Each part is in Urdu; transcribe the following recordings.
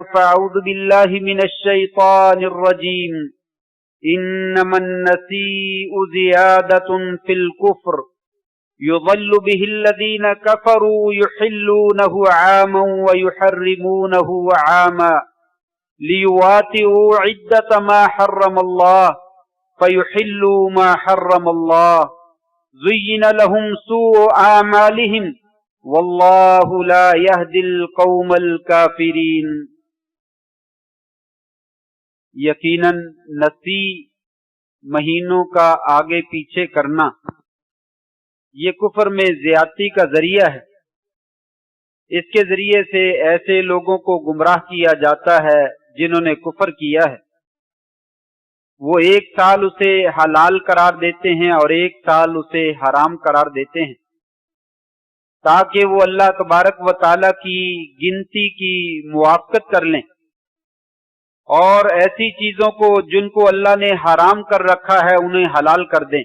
فأعوذ بالله من الشيطان الرجيم إنما النسيء زيادة في الكفر يضل به الذين كفروا يحلونه عاما ويحرمونه عاما ليواتئوا عدة ما حرم الله فيحلوا ما حرم الله زين لهم سوء أعمالهم واللہ لا یہدی القوم الکافرین۔ یقیناً نسی مہینوں کا آگے پیچھے کرنا یہ کفر میں زیادتی کا ذریعہ ہے۔ اس کے ذریعے سے ایسے لوگوں کو گمراہ کیا جاتا ہے جنہوں نے کفر کیا ہے۔ وہ ایک سال اسے حلال قرار دیتے ہیں اور ایک سال اسے حرام قرار دیتے ہیں، تاکہ وہ اللہ تبارک و تعالیٰ کی گنتی کی موافقت کر لیں اور ایسی چیزوں کو جن کو اللہ نے حرام کر رکھا ہے انہیں حلال کر دیں۔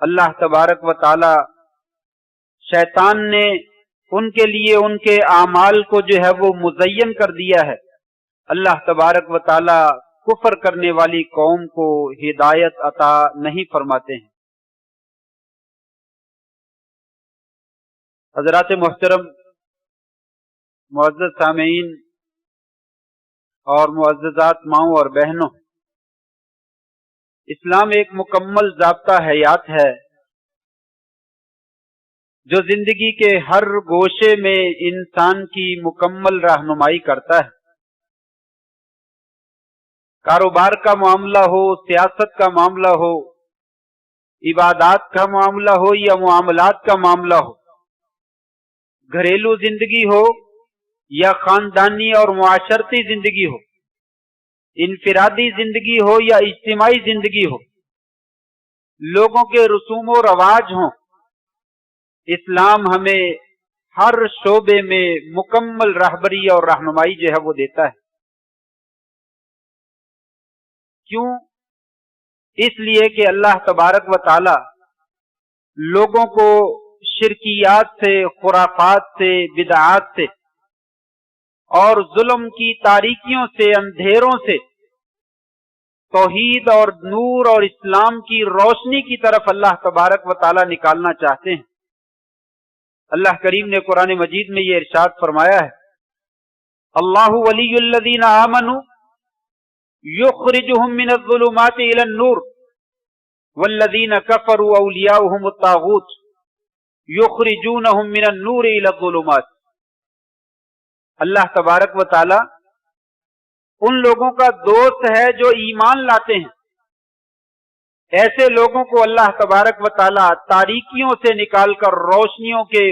اللہ تبارک و تعالیٰ شیطان نے ان کے لیے ان کے اعمال کو جو ہے وہ مزین کر دیا ہے۔ اللہ تبارک و تعالیٰ کفر کرنے والی قوم کو ہدایت عطا نہیں فرماتے ہیں۔ حضرات محترم، معزز سامعین اور معززات ماؤں اور بہنوں، اسلام ایک مکمل ضابطہ حیات ہے جو زندگی کے ہر گوشے میں انسان کی مکمل رہنمائی کرتا ہے۔ کاروبار کا معاملہ ہو، سیاست کا معاملہ ہو، عبادات کا معاملہ ہو یا معاملات کا معاملہ ہو، گھریلو زندگی ہو یا خاندانی اور معاشرتی زندگی ہو، انفرادی زندگی ہو یا اجتماعی زندگی ہو، لوگوں کے رسوم و رواج ہوں، اسلام ہمیں ہر شعبے میں مکمل رہبری اور رہنمائی جو ہے وہ دیتا ہے۔ کیوں؟ اس لیے کہ اللہ تبارک و تعالی لوگوں کو شرکیات سے، خرافات سے، بدعات سے اور ظلم کی تاریکیوں سے، اندھیروں سے توحید اور نور اور اسلام کی روشنی کی طرف اللہ تبارک و تعالی نکالنا چاہتے ہیں۔ اللہ کریم نے قرآن مجید میں یہ ارشاد فرمایا ہے، اللہ ولی الذین آمنوا یخرجہم من الظلمات الی النور والذین کفروا اولیاؤہم الطاغوت یخرجونہم من النور الی الظلمات۔ اللہ تبارک و تعالی ان لوگوں کا دوست ہے جو ایمان لاتے ہیں۔ ایسے لوگوں کو اللہ تبارک و تعالی تاریکیوں سے نکال کر روشنیوں کے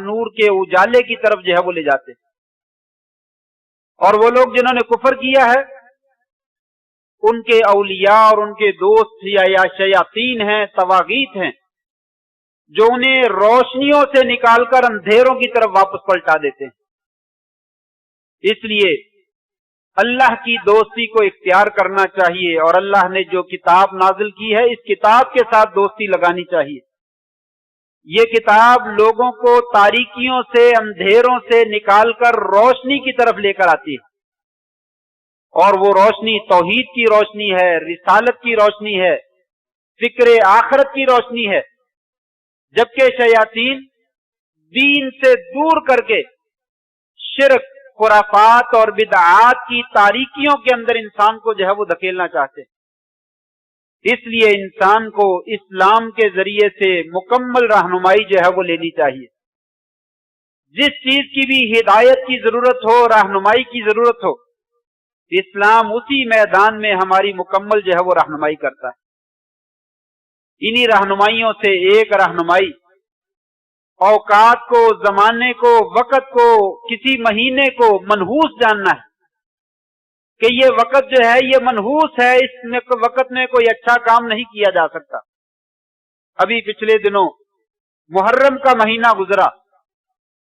نور کے اجالے کی طرف جو ہے وہ لے جاتے ہیں۔ اور وہ لوگ جنہوں نے کفر کیا ہے ان کے اولیاء اور ان کے دوست یا شیاطین ہیں، طواغیت ہیں، جو انہیں روشنیوں سے نکال کر اندھیروں کی طرف واپس پلٹا دیتے ہیں۔ اس لیے اللہ کی دوستی کو اختیار کرنا چاہیے اور اللہ نے جو کتاب نازل کی ہے اس کتاب کے ساتھ دوستی لگانی چاہیے۔ یہ کتاب لوگوں کو تاریکیوں سے، اندھیروں سے نکال کر روشنی کی طرف لے کر آتی ہے، اور وہ روشنی توحید کی روشنی ہے، رسالت کی روشنی ہے، فکر آخرت کی روشنی ہے، جبکہ شیاطین دین سے دور کر کے شرک، خرافات اور بدعات کی تاریکیوں کے اندر انسان کو جو ہے وہ دھکیلنا چاہتے ہیں۔ اس لیے انسان کو اسلام کے ذریعے سے مکمل رہنمائی جو ہے وہ لینی چاہیے۔ جس چیز کی بھی ہدایت کی ضرورت ہو، رہنمائی کی ضرورت ہو، اسلام اسی میدان میں ہماری مکمل جو ہے وہ رہنمائی کرتا ہے۔ انہی رہنمائیوں سے ایک رہنمائی اوقات کو، زمانے کو، وقت کو، کسی مہینے کو منحوس جاننا ہے کہ یہ وقت جو ہے یہ منحوس ہے، اس وقت میں کوئی اچھا کام نہیں کیا جا سکتا۔ ابھی پچھلے دنوں محرم کا مہینہ گزرا،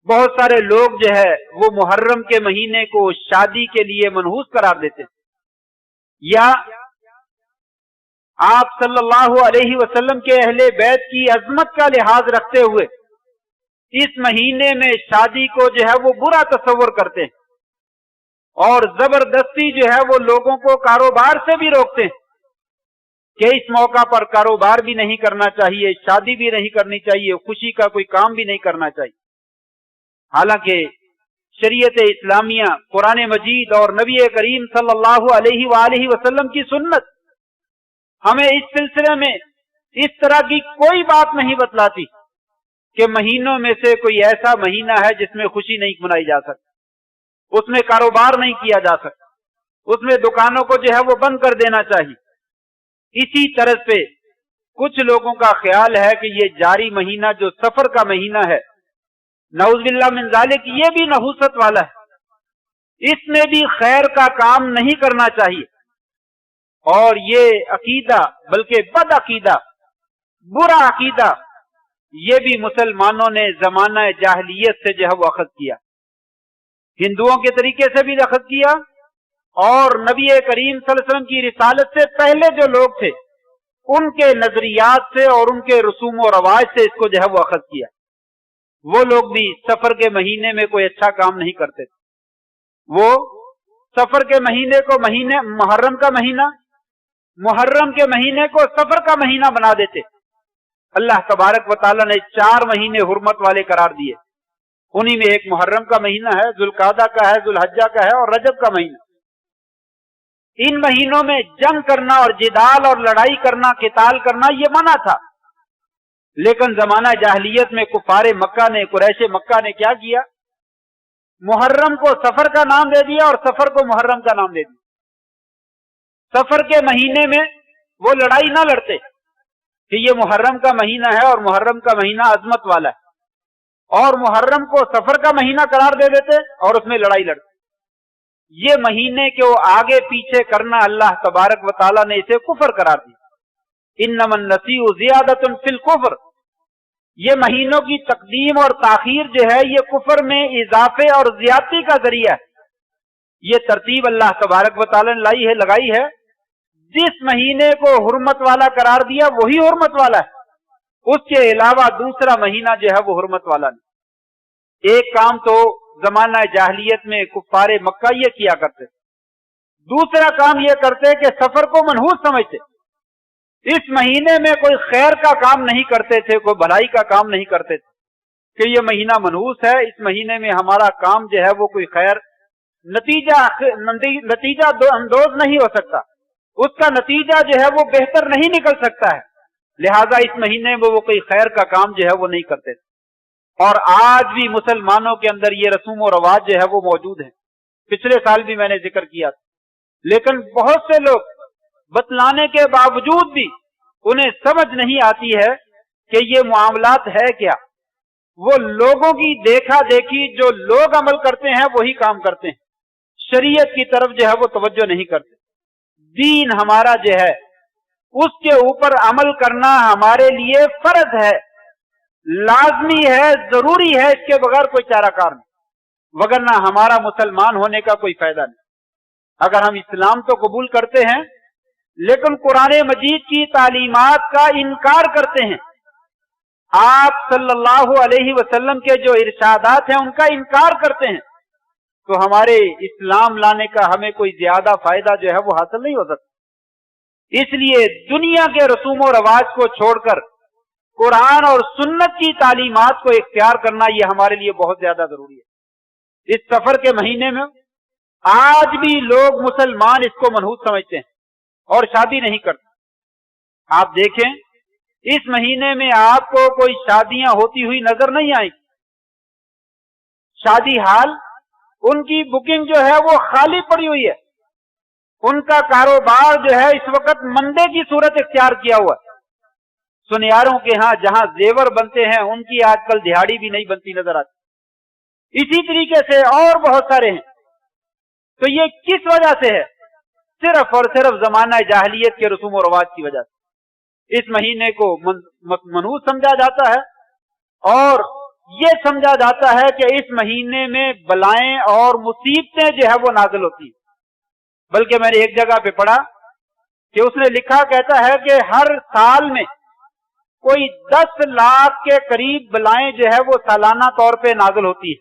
بہت سارے لوگ جو ہے وہ محرم کے مہینے کو شادی کے لیے منحوس قرار دیتے ہیں، یا آپ صلی اللہ علیہ وسلم کے اہل بیت کی عظمت کا لحاظ رکھتے ہوئے اس مہینے میں شادی کو جو ہے وہ برا تصور کرتے ہیں۔ اور زبردستی جو ہے وہ لوگوں کو کاروبار سے بھی روکتے ہیں کہ اس موقع پر کاروبار بھی نہیں کرنا چاہیے، شادی بھی نہیں کرنی چاہیے، خوشی کا کوئی کام بھی نہیں کرنا چاہیے۔ حالانکہ شریعت اسلامیہ، قرآن مجید اور نبی کریم صلی اللہ علیہ وآلہ وسلم کی سنت ہمیں اس سلسلے میں اس طرح کی کوئی بات نہیں بتلاتی کہ مہینوں میں سے کوئی ایسا مہینہ ہے جس میں خوشی نہیں منائی جا سکتی، اس میں کاروبار نہیں کیا جا سکتا، اس میں دکانوں کو جو ہے وہ بند کر دینا چاہیے۔ اسی طرح سے کچھ لوگوں کا خیال ہے کہ یہ جاری مہینہ جو سفر کا مہینہ ہے، نعوذ باللہ من ذالک، یہ بھی نحوست والا ہے، اس میں بھی خیر کا کام نہیں کرنا چاہیے۔ اور یہ عقیدہ، بلکہ بد عقیدہ، برا عقیدہ، یہ بھی مسلمانوں نے زمانہ جاہلیت سے جو ہے وہ اخذ کیا، ہندوؤں کے طریقے سے بھی اخذ کیا، اور نبی کریم صلی اللہ علیہ وسلم کی رسالت سے پہلے جو لوگ تھے ان کے نظریات سے اور ان کے رسوم و رواج سے اس کو جو ہے وہ اخذ کیا۔ وہ لوگ بھی سفر کے مہینے میں کوئی اچھا کام نہیں کرتے تھے، وہ سفر کے مہینے کو محرم کا مہینہ، محرم کے مہینے کو سفر کا مہینہ بنا دیتے۔ اللہ تبارک و تعالیٰ نے 4 مہینے حرمت والے قرار دیے، انہی میں ایک محرم کا مہینہ ہے، ذوالقعدہ کا ہے، ذوالحجہ کا ہے، اور رجب کا مہینہ۔ ان مہینوں میں جنگ کرنا اور جدال اور لڑائی کرنا، قتال کرنا یہ منع تھا، لیکن زمانہ جاہلیت میں کفار مکہ نے، قریش مکہ نے کیا کیا؟ محرم کو سفر کا نام دے دیا اور سفر کو محرم کا نام دے دیا۔ سفر کے مہینے میں وہ لڑائی نہ لڑتے کہ یہ محرم کا مہینہ ہے اور محرم کا مہینہ عظمت والا ہے، اور محرم کو سفر کا مہینہ قرار دے دیتے اور اس میں لڑائی لڑتے۔ یہ مہینے کو آگے پیچھے کرنا اللہ تبارک و تعالیٰ نے اسے کفر قرار دیا۔ انما النسیء زیادۃ فی الکفر، یہ مہینوں کی تقدیم اور تاخیر جو ہے یہ کفر میں اضافے اور زیادتی کا ذریعہ ہے۔ یہ ترتیب اللہ تبارک و تعالیٰ نے لگائی ہے، جس مہینے کو حرمت والا قرار دیا وہی حرمت والا ہے، اس کے علاوہ دوسرا مہینہ جو ہے وہ حرمت والا نہیں۔ ایک کام تو زمانہ جاہلیت میں کفار مکہ یہ کیا کرتے، دوسرا کام یہ کرتے کہ سفر کو منحوس سمجھتے، اس مہینے میں کوئی خیر کا کام نہیں کرتے تھے، کوئی بھلائی کا کام نہیں کرتے تھے کہ یہ مہینہ منحوس ہے، اس مہینے میں ہمارا کام جو ہے وہ کوئی خیر نتیجہ اندوز نہیں ہو سکتا، اس کا نتیجہ جو ہے وہ بہتر نہیں نکل سکتا ہے، لہذا اس مہینے میں وہ کوئی خیر کا کام جو ہے وہ نہیں کرتے تھے۔ اور آج بھی مسلمانوں کے اندر یہ رسوم و رواج جو ہے وہ موجود ہیں، پچھلے سال بھی میں نے ذکر کیا تھا، لیکن بہت سے لوگ بتلانے کے باوجود بھی انہیں سمجھ نہیں آتی ہے کہ یہ معاملات ہے کیا۔ وہ لوگوں کی دیکھا دیکھی، جو لوگ عمل کرتے ہیں وہی کام کرتے ہیں، شریعت کی طرف جو ہے وہ توجہ نہیں کرتے۔ دین ہمارا جو ہے اس کے اوپر عمل کرنا ہمارے لیے فرض ہے، لازمی ہے، ضروری ہے، اس کے بغیر کوئی چارہ کار نہیں، وگرنہ ہمارا مسلمان ہونے کا کوئی فائدہ نہیں۔ اگر ہم اسلام تو قبول کرتے ہیں لیکن قرآن مجید کی تعلیمات کا انکار کرتے ہیں، آپ صلی اللہ علیہ وسلم کے جو ارشادات ہیں ان کا انکار کرتے ہیں، تو ہمارے اسلام لانے کا ہمیں کوئی زیادہ فائدہ جو ہے وہ حاصل نہیں ہو سکتا۔ اس لیے دنیا کے رسوم و رواج کو چھوڑ کر قرآن اور سنت کی تعلیمات کو اختیار کرنا یہ ہمارے لیے بہت زیادہ ضروری ہے۔ اس سفر کے مہینے میں آج بھی لوگ مسلمان اس کو منحوس سمجھتے ہیں اور شادی نہیں کرتے۔ آپ دیکھیں اس مہینے میں آپ کو کوئی شادیاں ہوتی ہوئی نظر نہیں آئیں، شادی ہال ان کی بکنگ جو ہے وہ خالی پڑی ہوئی ہے، ان کا کاروبار جو ہے اس وقت مندے کی صورت اختیار کیا ہوا ہے۔ سنیاروں کے ہاں جہاں زیور بنتے ہیں ان کی آج کل دہاڑی بھی نہیں بنتی نظر آتی، اسی طریقے سے اور بہت سارے ہیں۔ تو یہ کس وجہ سے ہے؟ صرف اور صرف زمانہ جاہلیت کے رسوم و رواج کی وجہ سے اس مہینے کو منحوس سمجھا جاتا ہے، اور یہ سمجھا جاتا ہے کہ اس مہینے میں بلائیں اور مصیبتیں جو ہے وہ نازل ہوتی ہیں۔ بلکہ میں نے ایک جگہ پہ پڑھا کہ اس نے لکھا، کہتا ہے کہ ہر سال میں کوئی 10 لاکھ کے قریب بلائیں جو ہے وہ سالانہ طور پہ نازل ہوتی ہے،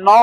9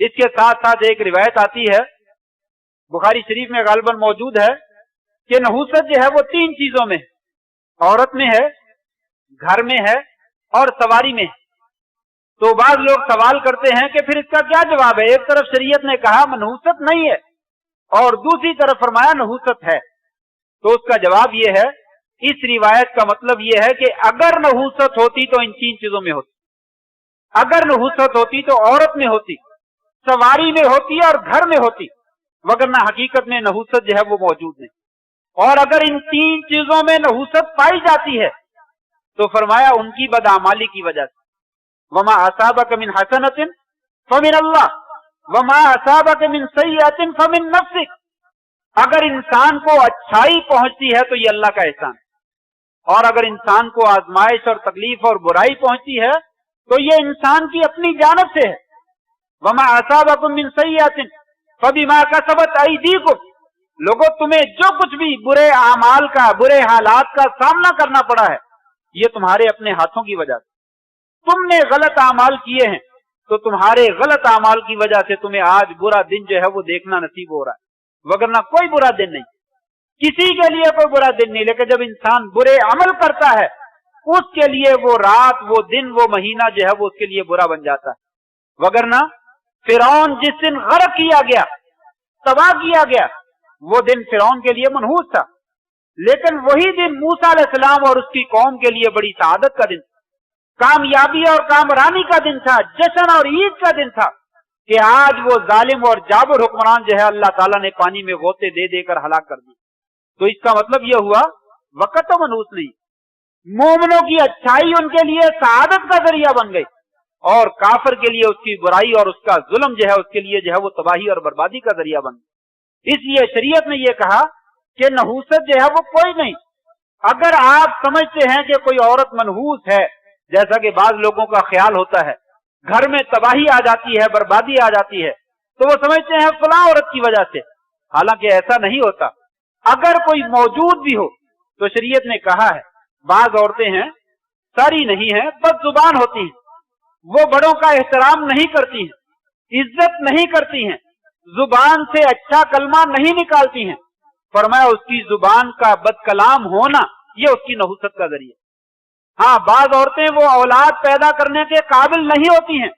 اس کے ساتھ ساتھ ایک روایت آتی ہے بخاری شریف میں غالباً موجود ہے کہ نحوست جو ہے وہ 3 چیزوں میں ہے، عورت میں ہے، گھر میں ہے اور سواری میں ہے۔ تو بعض لوگ سوال کرتے ہیں کہ پھر اس کا کیا جواب ہے؟ ایک طرف شریعت نے کہا منحوست نہیں ہے اور دوسری طرف فرمایا نحوست ہے، تو اس کا جواب یہ ہے، اس روایت کا مطلب یہ ہے کہ اگر نحوست ہوتی تو ان 3 چیزوں میں ہوتی، اگر نحوست ہوتی تو عورت میں ہوتی، سواری میں ہوتی اور گھر میں ہوتی، وگرنہ حقیقت میں نحوست جو ہے وہ موجود نہیں۔ اور اگر ان 3 چیزوں میں نحوست پائی جاتی ہے تو فرمایا ان کی بدعمالی کی وجہ سے، وما اصابک من حسنۃ فمن اللہ وما اصابک من سیئۃ فمن نفسک، اگر انسان کو اچھائی پہنچتی ہے تو یہ اللہ کا احسان، اور اگر انسان کو آزمائش اور تکلیف اور برائی پہنچتی ہے تو یہ انسان کی اپنی جانب سے ہے۔ وما اصابکم من سیئۃ فبما کسبت ایدیکم، لوگوں تمہیں جو کچھ بھی برے اعمال کا، برے حالات کا سامنا کرنا پڑا ہے یہ تمہارے اپنے ہاتھوں کی وجہ سے، تم نے غلط اعمال کیے ہیں تو تمہارے غلط اعمال کی وجہ سے تمہیں آج برا دن جو ہے وہ دیکھنا نصیب ہو رہا ہے، وگرنہ کوئی برا دن نہیں، کسی کے لیے کوئی برا دن نہیں۔ لیکن جب انسان برے عمل کرتا ہے اس کے لیے وہ رات، وہ دن، وہ مہینہ جو ہے وہ اس کے لیے برا بن جاتا ہے۔ وگرنہ فرعون جس دن غرق کیا گیا، تباہ کیا گیا، وہ دن فرعون کے لیے منحوس تھا، لیکن وہی دن موسیٰ علیہ السلام اور اس کی قوم کے لیے بڑی سعادت کا دن، کامیابی اور کامرانی کا دن تھا، جشن اور عید کا دن تھا، کہ آج وہ ظالم اور جابر حکمران جو ہے اللہ تعالیٰ نے پانی میں غوطے دے دے کر ہلاک کر دی۔ تو اس کا مطلب یہ ہوا وقت تو منحوس نہیں، مومنوں کی اچھائی ان کے لیے سعادت کا ذریعہ بن گئی، اور کافر کے لیے اس کی برائی اور اس کا ظلم جو ہے اس کے لیے جو ہے وہ تباہی اور بربادی کا ذریعہ بن گئی۔ اس لیے شریعت نے یہ کہا کہ نحوست جو ہے وہ کوئی نہیں۔ اگر آپ سمجھتے ہیں کہ کوئی عورت منحوس ہے، جیسا کہ بعض لوگوں کا خیال ہوتا ہے، گھر میں تباہی آ جاتی ہے، بربادی آ جاتی ہے، تو وہ سمجھتے ہیں فلاں عورت کی وجہ سے، حالانکہ ایسا نہیں ہوتا۔ اگر کوئی موجود بھی ہو تو شریعت نے کہا ہے بعض عورتیں ہیں، ساری نہیں ہیں، بد زبان ہوتی ہیں، وہ بڑوں کا احترام نہیں کرتی ہیں، عزت نہیں کرتی ہیں، زبان سے اچھا کلمہ نہیں نکالتی ہیں، فرمایا اس کی زبان کا بد کلام ہونا یہ اس کی نحوست کا ذریعہ۔ ہاں بعض عورتیں وہ اولاد پیدا کرنے کے قابل نہیں ہوتی ہیں،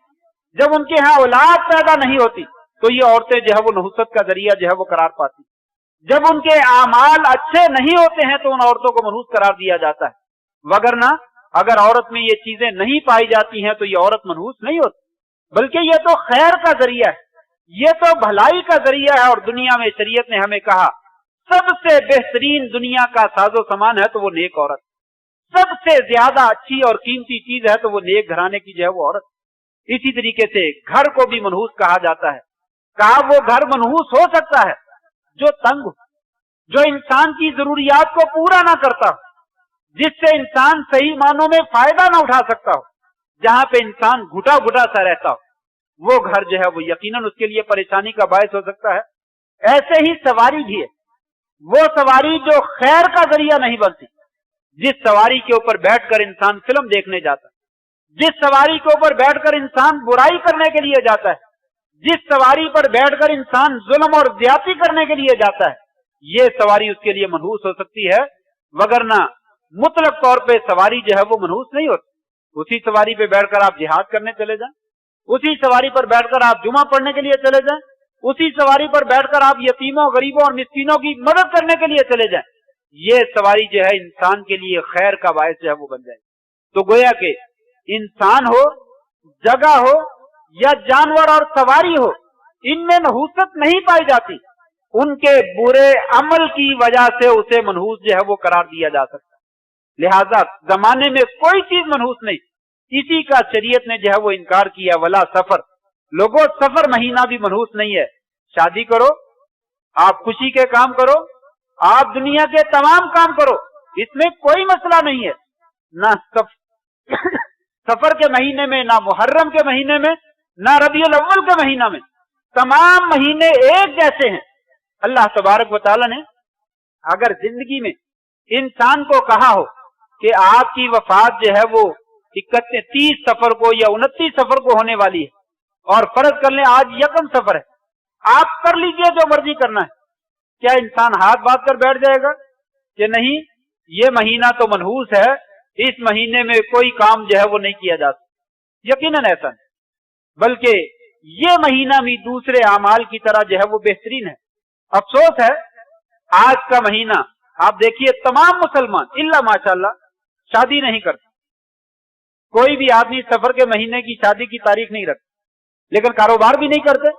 جب ان کے ہاں اولاد پیدا نہیں ہوتی تو یہ عورتیں جو ہے وہ نحوست کا ذریعہ جو ہے وہ قرار پاتی، جب ان کے اعمال اچھے نہیں ہوتے ہیں تو ان عورتوں کو منحوس قرار دیا جاتا ہے۔ وگرنہ اگر عورت میں یہ چیزیں نہیں پائی جاتی ہیں تو یہ عورت منحوس نہیں ہوتی، بلکہ یہ تو خیر کا ذریعہ ہے، یہ تو بھلائی کا ذریعہ ہے۔ اور دنیا میں شریعت نے ہمیں کہا سب سے بہترین دنیا کا ساز و سامان ہے تو وہ نیک عورت، سب سے زیادہ اچھی اور قیمتی چیز ہے تو وہ نیک گھرانے کی جو ہے وہ عورت۔ اسی طریقے سے گھر کو بھی منحوس کہا جاتا ہے، کہا وہ گھر منحوس ہو سکتا ہے جو تنگ ہو، جو انسان کی ضروریات کو پورا نہ کرتا ہو، جس سے انسان صحیح معنوں میں فائدہ نہ اٹھا سکتا ہو، جہاں پہ انسان گھٹا گھٹا سا رہتا ہو، وہ گھر جو ہے وہ یقیناً اس کے لیے پریشانی کا باعث ہو سکتا ہے۔ ایسے ہی سواری بھی ہے، وہ سواری جو خیر کا ذریعہ نہیں بنتی، جس سواری کے اوپر بیٹھ کر انسان فلم دیکھنے جاتا ہے، جس سواری کے اوپر بیٹھ کر انسان برائی کرنے کے لیے جاتا ہے، جس سواری پر بیٹھ کر انسان ظلم اور زیادتی کرنے کے لیے جاتا ہے، یہ سواری اس کے لیے منحوس ہو سکتی ہے، وگرنہ مطلق طور پہ سواری جو ہے وہ منحوس نہیں ہوتی۔ اسی سواری پہ بیٹھ کر آپ جہاد کرنے چلے جائیں، اسی سواری پر بیٹھ کر آپ جمعہ پڑھنے کے لیے چلے جائیں، اسی سواری پر بیٹھ کر آپ یتیموں، غریبوں اور مسکینوں کی مدد کرنے کے لیے چلے جائیں، یہ سواری جو ہے انسان کے لیے خیر کا باعث جو ہے وہ بن جائے۔ تو گویا کہ انسان ہو، جگہ ہو یا جانور اور سواری ہو، ان میں نحوست نہیں پائی جاتی، ان کے برے عمل کی وجہ سے اسے منحوس جو ہے وہ قرار دیا جا سکتا ہے۔ لہذا زمانے میں کوئی چیز منحوس نہیں، اسی کا شریعت نے جو ہے وہ انکار کیا، ولا سفر، لوگوں سفر مہینہ بھی منحوس نہیں ہے۔ شادی کرو، آپ خوشی کے کام کرو، آپ دنیا کے تمام کام کرو، اس میں کوئی مسئلہ نہیں ہے، نہ سفر کے مہینے میں، نہ محرم کے مہینے میں، نہ ربیع الاول کے مہینہ میں، تمام مہینے ایک جیسے ہیں۔ اللہ تبارک و تعالی نے اگر زندگی میں انسان کو کہا ہو کہ آپ کی وفات جو ہے وہ 30 سفر کو یا 29 سفر کو ہونے والی ہے، اور فرض کر لیں آج یکم سفر ہے, آپ کر لیجئے جو مرضی کرنا ہے, کیا انسان ہاتھ باندھ کر بیٹھ جائے گا کہ نہیں یہ مہینہ تو منحوس ہے, اس مہینے میں کوئی کام جو ہے وہ نہیں کیا جا سکتا؟ یقیناً ایسا نہیں, بلکہ یہ مہینہ بھی دوسرے اعمال کی طرح جو ہے وہ بہترین ہے. افسوس ہے آج کا مہینہ آپ دیکھیے تمام مسلمان الا ماشاءاللہ شادی نہیں کرتے. کوئی بھی آدمی سفر کے مہینے کی شادی کی تاریخ نہیں رکھتا, لیکن کاروبار بھی نہیں کرتے.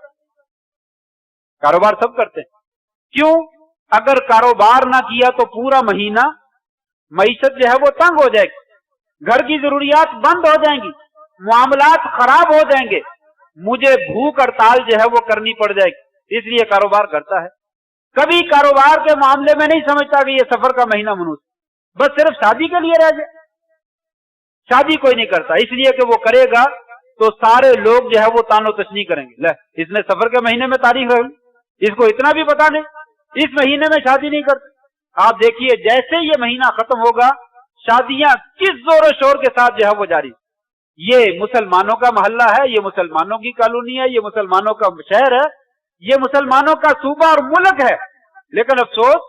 کاروبار سب کرتے ہیں. کیوں؟ اگر کاروبار نہ کیا تو پورا مہینہ معیشت جو ہے وہ تنگ ہو جائے گی, گھر کی ضروریات بند ہو جائیں گی, معاملات خراب ہو جائیں گے, مجھے بھوک ہڑتال جو ہے وہ کرنی پڑ جائے گی. اس لیے کاروبار کرتا ہے. کبھی کاروبار کے معاملے میں نہیں سمجھتا کہ یہ سفر کا مہینہ منحوس, بس صرف شادی کے لیے رہ جائے. شادی کوئی نہیں کرتا, اس لیے کہ وہ کرے گا تو سارے لوگ جو ہے وہ تان و تشنی کریں گے, لے اس نے سفر کے مہینے میں تاریخ رکھ لی, اس کو اتنا بھی پتا نہیں, اس مہینے میں شادی نہیں کرتے. آپ دیکھیے جیسے یہ مہینہ ختم ہوگا شادیاں کس زور و شور کے ساتھ جو ہے وہ جاری. یہ مسلمانوں کا محلہ ہے, یہ مسلمانوں کی کالونی ہے, یہ مسلمانوں کا شہر ہے, یہ مسلمانوں کا صوبہ اور ملک ہے, لیکن افسوس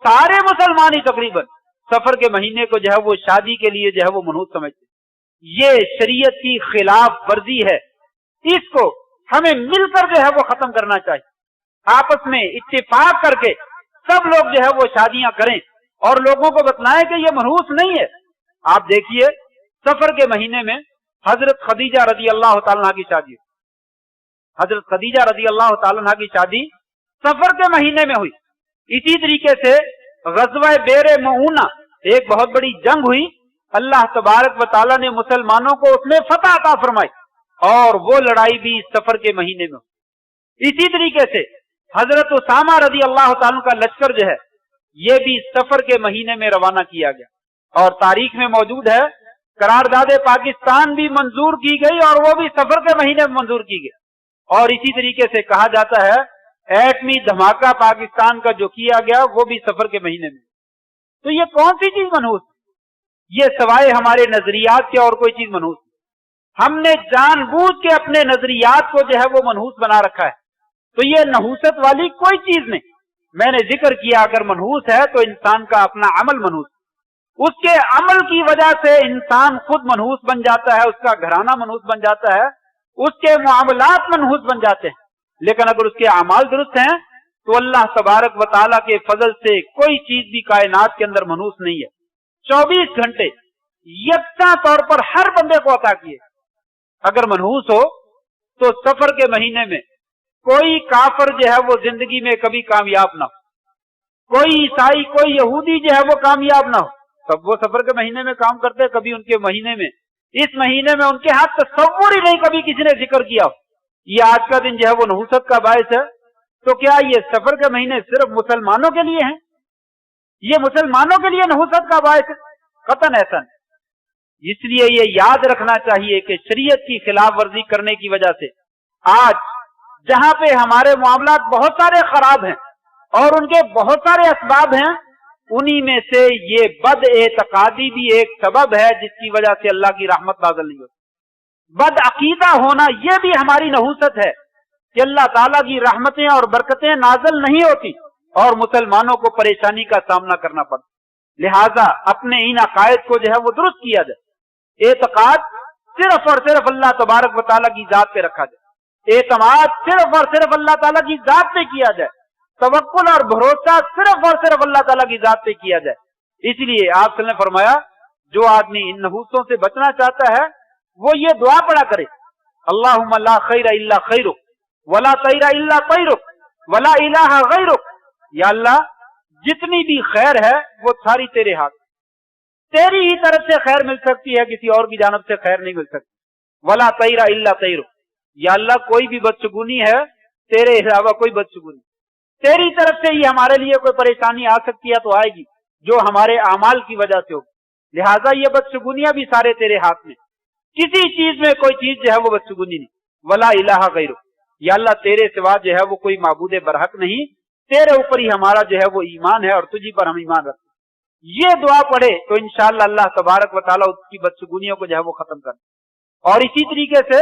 سارے مسلمان ہی تقریباً سفر کے مہینے کو جو ہے وہ شادی کے لیے جو ہے وہ منحوس سمجھتے. یہ شریعت کی خلاف ورزی ہے, اس کو ہمیں مل کر جو ہے وہ ختم کرنا چاہیے. آپس میں اتفاق کر کے سب لوگ جو ہے وہ شادیاں کریں اور لوگوں کو بتلائیں کہ یہ منحوس نہیں ہے. آپ دیکھیے سفر کے مہینے میں حضرت خدیجہ رضی اللہ تعالیٰ عنہ کی شادی, حضرت خدیجہ رضی اللہ تعالیٰ عنہ کی شادی سفر کے مہینے میں ہوئی. اسی طریقے سے غزوہ بیر معونہ ایک بہت بڑی جنگ ہوئی, اللہ تبارک و تعالیٰ نے مسلمانوں کو اس میں فتح عطا فرمائی, اور وہ لڑائی بھی سفر کے مہینے میں. اسی طریقے سے حضرت اسامہ رضی اللہ تعالیٰ کا لشکر جو ہے یہ بھی سفر کے مہینے میں روانہ کیا گیا, اور تاریخ میں موجود ہے قرارداد پاکستان بھی منظور کی گئی اور وہ بھی سفر کے مہینے میں منظور کی گئی. اور اسی طریقے سے کہا جاتا ہے ایٹمی دھماکہ پاکستان کا جو کیا گیا وہ بھی سفر کے مہینے میں. تو یہ کون سی چیز منحوس؟ یہ سوائے ہمارے نظریات کے اور کوئی چیز منحوس؟ ہم نے جان بوجھ کے اپنے نظریات کو جو ہے وہ منحوس بنا رکھا ہے. تو یہ نحوست والی کوئی چیز نہیں. میں نے ذکر کیا اگر منحوس ہے تو انسان کا اپنا عمل منحوس, اس کے عمل کی وجہ سے انسان خود منحوس بن جاتا ہے, اس کا گھرانہ منحوس بن جاتا ہے, اس کے معاملات منحوس بن جاتے ہیں. لیکن اگر اس کے اعمال درست ہیں تو اللہ تبارک و تعالیٰ کے فضل سے کوئی چیز بھی کائنات کے اندر منحوس نہیں ہے. 24 گھنٹے یکساں طور پر ہر بندے کو عطا کیے. اگر منحوس ہو تو سفر کے مہینے میں کوئی کافر جو ہے وہ زندگی میں کبھی کامیاب نہ ہو, کوئی عیسائی کوئی یہودی جو ہے وہ کامیاب نہ ہو. سب وہ سفر کے مہینے میں کام کرتے, کبھی ان کے مہینے میں اس مہینے میں ان کے ہاتھ تصور ہی نہیں کبھی کسی نے ذکر کیا ہو. یہ آج کا دن جو ہے وہ نحوست کا باعث ہے. تو کیا یہ سفر کے مہینے صرف مسلمانوں کے لیے ہیں؟ یہ مسلمانوں کے لیے نحوست کا باعث ہے؟ قطعاً ایسا نہیں. اس لیے یہ یاد رکھنا چاہیے کہ شریعت کی خلاف ورزی کرنے کی وجہ سے آج جہاں پہ ہمارے معاملات بہت سارے خراب ہیں اور ان کے بہت سارے اسباب ہیں, انہی میں سے یہ بد اعتقادی بھی ایک سبب ہے جس کی وجہ سے اللہ کی رحمت نازل نہیں ہوتی. بد عقیدہ ہونا یہ بھی ہماری نحوست ہے کہ اللہ تعالیٰ کی رحمتیں اور برکتیں نازل نہیں ہوتی اور مسلمانوں کو پریشانی کا سامنا کرنا پڑتا. لہذا اپنے ان عقائد کو جو ہے وہ درست کیا جائے. اعتقاد صرف اور صرف اللہ تبارک و تعالیٰ کی ذات پہ رکھا جائے, اعتماد صرف اور صرف اللہ تعالیٰ کی ذات پہ کیا جائے, توکل اور بھروسہ صرف اور صرف اللہ تعالیٰ کی ذات پہ کیا جائے. اس لیے آپ صلی اللہ علیہ وسلم نے فرمایا جو آدمی ان نحوستوں سے بچنا چاہتا ہے وہ یہ دعا پڑھا کرے, اللہم لا خیر الا خیرک ولا طیر الا طیرک ولا الہ غیرک. یا اللہ جتنی بھی خیر ہے وہ ساری تیرے ہاتھ, تیری ہی طرف سے خیر مل سکتی ہے, کسی اور کی جانب سے خیر نہیں مل سکتی. ولا طیر الا طیرک, یا اللہ کوئی بھی بدشگونی ہے تیرے علاوہ کوئی بدشگونی, تیری طرف سے ہی ہمارے لیے کوئی پریشانی آ سکتی ہے تو آئے گی جو ہمارے اعمال کی وجہ سے ہوگی. لہٰذا یہ بدشگونیاں بھی سارے تیرے ہاتھ میں, کسی چیز میں کوئی چیز جو ہے وہ بدشگونی نہیں. ولا الہ غیرک, یا اللہ تیرے سوا جو ہے وہ کوئی معبود برحق نہیں, تیرے اوپر ہی ہمارا جو ہے وہ ایمان ہے اور تجھی پر ہم ایمان رکھتے ہیں. یہ دعا پڑھے تو انشاءاللہ اللہ تبارک و تعالیٰ اس کی بدشگونیوں کو جو ہے وہ ختم کر. اور اسی طریقے سے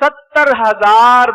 70,000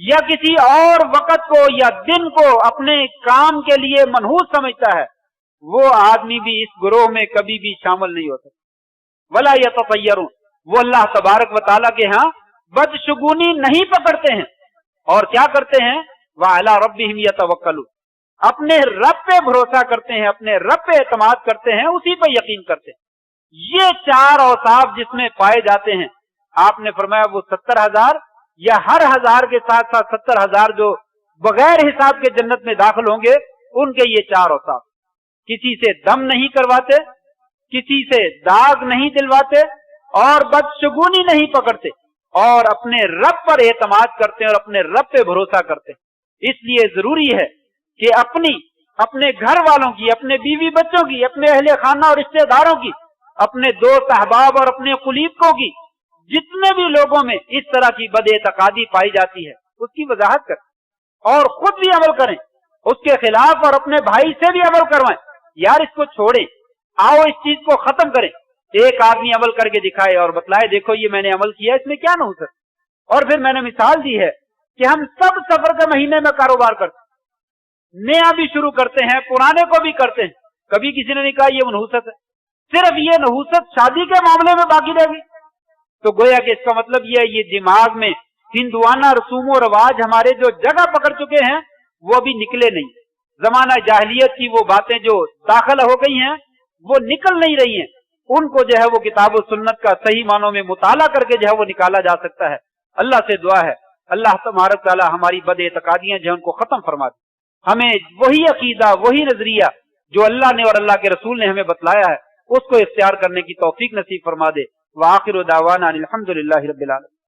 یا کسی اور وقت کو یا دن کو اپنے کام کے لیے منحوس سمجھتا ہے، وہ آدمی بھی اس گروہ میں کبھی بھی شامل نہیں ہوتا۔ ولا یتطیرون، وہ اللہ تبارک و تعالیٰ کے ہاں بدشگونی نہیں پکڑتے ہیں، اور کیا کرتے ہیں؟ وعلی ربہم یتوکلون، اپنے رب پہ بھروسہ کرتے ہیں، اپنے رب پہ اعتماد کرتے ہیں، اسی پہ یقین کرتے ہیں۔ یہ چار اوصاف جس میں پائے جاتے ہیں، آپ نے فرمایا وہ 70,000 یا ہر 1000 کے ساتھ ساتھ 70,000 جو بغیر حساب کے جنت میں داخل ہوں گے، ان کے یہ چار اوصاف: کسی سے دم نہیں کرواتے، کسی سے داغ نہیں دلواتے، اور بدشگونی نہیں پکڑتے، اور اپنے رب پر اعتماد کرتے ہیں اور اپنے رب پہ بھروسہ کرتے ہیں۔ اس لیے ضروری ہے کہ اپنے گھر والوں کی، اپنے بیوی بچوں کی، اپنے اہل خانہ اور رشتہ داروں کی، اپنے دوست احباب اور اپنے قلیقوں کی، جتنے بھی لوگوں میں اس طرح کی بد اعتقادی پائی جاتی ہے، اس کی وضاحت کریں اور خود بھی عمل کریں اس کے خلاف، اور اپنے بھائی سے بھی عمل کروائیں۔ یار اس کو چھوڑیں، آؤ اس چیز کو ختم کریں۔ ایک آدمی عمل کر کے دکھائے اور بتلائے دیکھو یہ میں نے عمل کیا، اس میں کیا نہ ہو سکتا۔ اور پھر میں نے مثال دی ہے کہ ہم سب سفر کے مہینے میں کاروبار کرتے ہیں، نیا بھی شروع کرتے ہیں، پرانے کو بھی کرتے ہیں، کبھی کسی نے نہیں کہا یہ منحوست ہے۔ صرف یہ نحوست شادی کے معاملے میں باقی رہ گئی، تو گویا کہ اس کا مطلب یہ ہے یہ دماغ میں ہندوانہ رسوم و رواج ہمارے جو جگہ پکڑ چکے ہیں وہ ابھی نکلے نہیں۔ زمانہ جاہلیت کی وہ باتیں جو داخل ہو گئی ہیں وہ نکل نہیں رہی ہیں، ان کو جو ہے وہ کتاب و سنت کا صحیح معنوں میں مطالعہ کر کے جو ہے وہ نکالا جا سکتا ہے۔ اللہ سے دعا ہے اللہ تبارک تعالی ہماری بد اعتقادیاں جو ہیں ان کو ختم فرما دے، ہمیں وہی عقیدہ، وہی نظریہ جو اللہ نے اور اللہ کے رسول نے ہمیں بتلایا ہے اس کو اختیار کرنے کی توفیق نصیب فرما دے۔ وآخر دعوانا الحمدللہ رب العالمین۔